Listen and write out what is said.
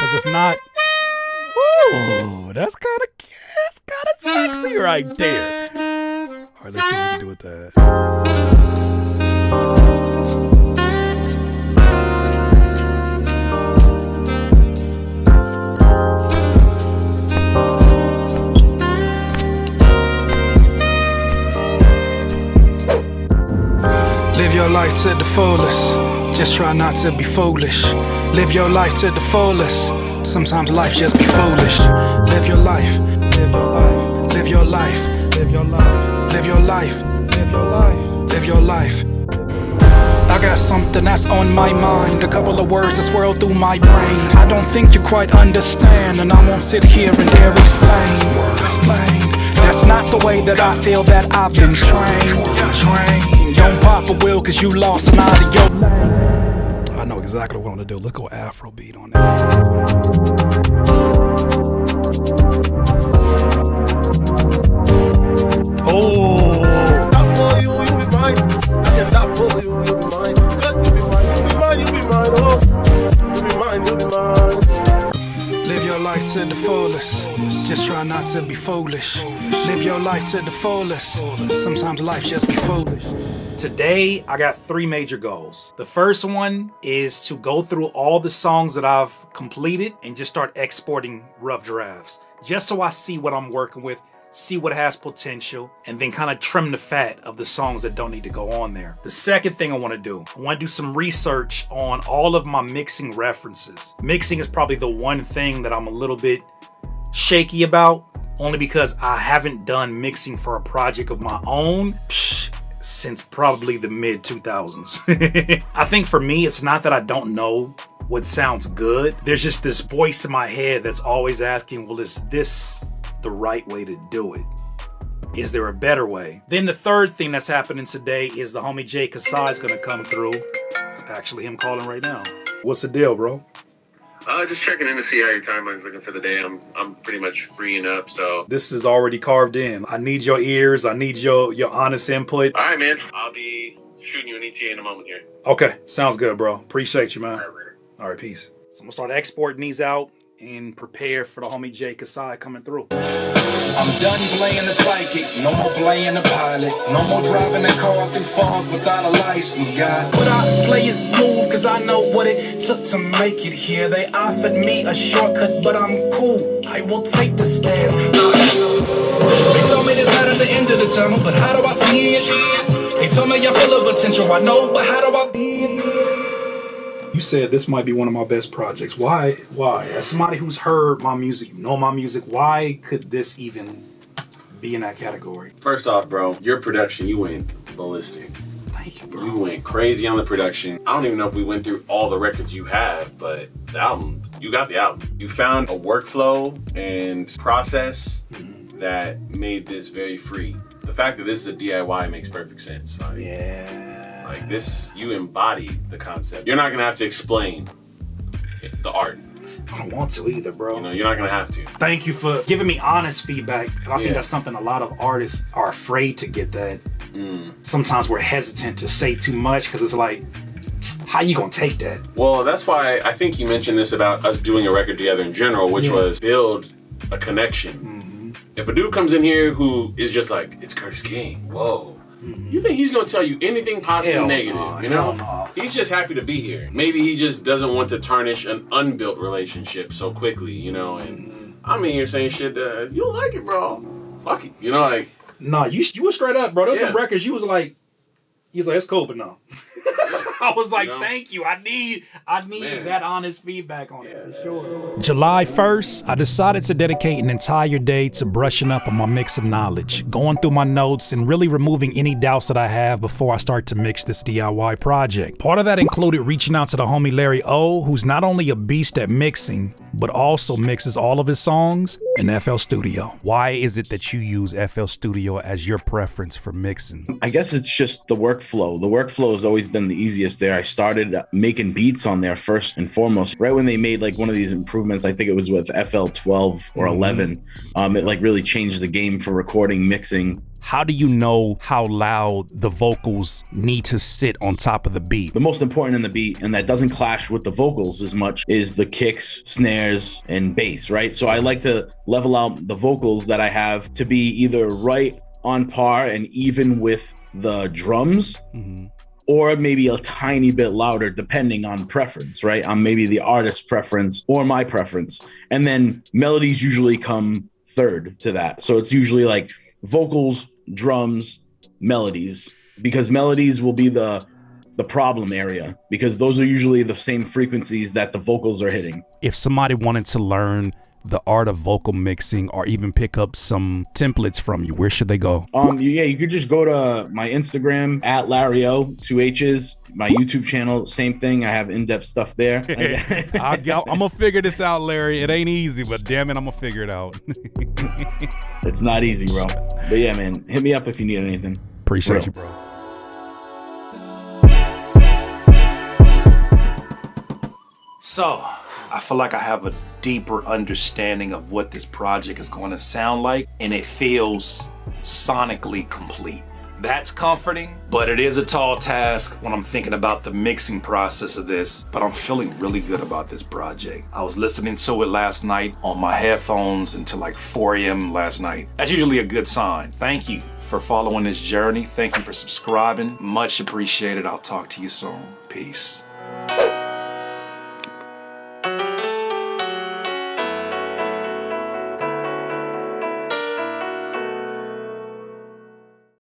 Because if not, ooh, that's kind of sexy right there. All right, let's see what we can do with that. Live your life to the fullest. Just try not to be foolish. Live your life to the fullest. Sometimes life just be foolish. Live your life. Live your life. Live your life. Live your life. Live your life. Live your life. Live your life. I got something that's on my mind. A couple of words that swirl through my brain. I don't think you quite understand, and I won't sit here and dare explain. That's not the way that I feel that I've been trained. Don't pop a wheel cause you lost an out of your lane. I know exactly what I want to do. Let's go Afrobeat on that. Oh, Stop for you, you be mine. I can stop for you, you be mine. Good, you be mine, you be mine, you be mine. Oh, you be mine, you be mine. Live your life to the fullest. Just try not to be foolish. Live your life to the fullest. Sometimes life just be foolish. today I got 3 major goals. The first one is to go through all the songs that I've completed and just start exporting rough drafts, just so I see what I'm working with, see what has potential, and then kind of trim the fat of the songs that don't need to go on there. The second thing I want to do some research on all of my mixing references. Mixing is probably the one thing that I'm a little bit shaky about, only because I haven't done mixing for a project of my own since probably the mid 2000s. I think for me, it's not that I don't know what sounds good. There's just this voice in my head that's always asking, well, is this the right way to do it? Is there a better way? Then the third thing that's happening today is the homie Jay Kasai is gonna come through. It's actually him calling right now. What's the deal, bro? Just checking in to see how your timeline's looking for the day. I'm pretty much freeing up, so. This is already carved in. I need your ears. I need your honest input. All right, man. I'll be shooting you an ETA in a moment here. Okay, sounds good, bro. Appreciate you, man. All right, later. All right, peace. So I'm gonna start exporting these out and prepare for the homie Jay Kasai coming through. I'm done playing the psychic, no more playing the pilot, no more driving the car through fog without a license, God. But I play it smooth cause I know what it took to make it here. They offered me a shortcut, but I'm cool, I will take the stairs. They told me there's light at the end of the tunnel, but how do I see it? They told me you're full of potential, I know, but how do I be it? You said this might be one of my best projects. Why? As somebody who's heard my music, you know my music, why could this even be in that category? First off, bro, your production, you went ballistic. Thank you, bro. You went crazy on the production. I don't even know if we went through all the records you have, but the album, you got the album. You found a workflow and process that made this very free. The fact that this is a DIY makes perfect sense. Like, Yeah. Like this, you embody the concept. You're not gonna have to explain the art. I don't want to either, bro. You know, you're not gonna have to. Thank you for giving me honest feedback. I think Yeah. that's something a lot of artists are afraid to get that. Sometimes we're hesitant to say too much because it's like, how you gonna take that? Well, that's why I think you mentioned this about us doing a record together in general, which was build a connection. If a dude comes in here who is just like, it's Curtis King, whoa. You think he's gonna tell you anything possibly Hell negative, no, you know? hell no. He's just happy to be here. Maybe he just doesn't want to tarnish an unbuilt relationship so quickly, you know? And I'm in here saying shit that, you don't like it, bro. Fuck it, you know, like. No, you were straight up, bro. There was Yeah. some records you was like, it's cool, but no. I was like, You know? thank you. I need Man. that honest feedback on it, for sure. July 1st, I decided to dedicate an entire day to brushing up on my mixing knowledge, going through my notes, and really removing any doubts that I have before I start to mix this DIY project. Part of that included reaching out to the homie Larry O, who's not only a beast at mixing, but also mixes all of his songs in FL Studio. Why is it that you use FL Studio as your preference for mixing? I guess it's just the workflow. The workflow has always been the easiest focus there. I started making beats on there first and foremost. Right when they made like one of these improvements, I think it was with FL 12 or 11. It like really changed the game for recording, mixing. How do you know how loud the vocals need to sit on top of the beat? The most important in the beat, and that doesn't clash with the vocals as much, is the kicks, snares, and bass, right? So I like to level out the vocals that I have to be either right on par and even with the drums, or maybe a tiny bit louder, depending on preference, right? On maybe the artist's preference or my preference. And then melodies usually come third to that. So it's usually like vocals, drums, melodies, because melodies will be the problem area, because those are usually the same frequencies that the vocals are hitting. If somebody wanted to learn the art of vocal mixing or even pick up some templates from you, where should they go? Yeah, you could just go to my Instagram at Larry O, 2 H's, my YouTube channel, same thing. I have in-depth stuff there. I'm gonna figure this out, Larry. It ain't easy, but damn it, I'm gonna figure it out. It's not easy, bro. But yeah, man, hit me up if you need anything. Appreciate you, bro. So, I feel like I have a deeper understanding of what this project is going to sound like, and it feels sonically complete. That's comforting, but it is a tall task when I'm thinking about the mixing process of this, but I'm feeling really good about this project. I was listening to it last night on my headphones until like 4 a.m. last night. That's usually a good sign. Thank you for following this journey. Thank you for subscribing. Much appreciated. I'll talk to you soon. Peace.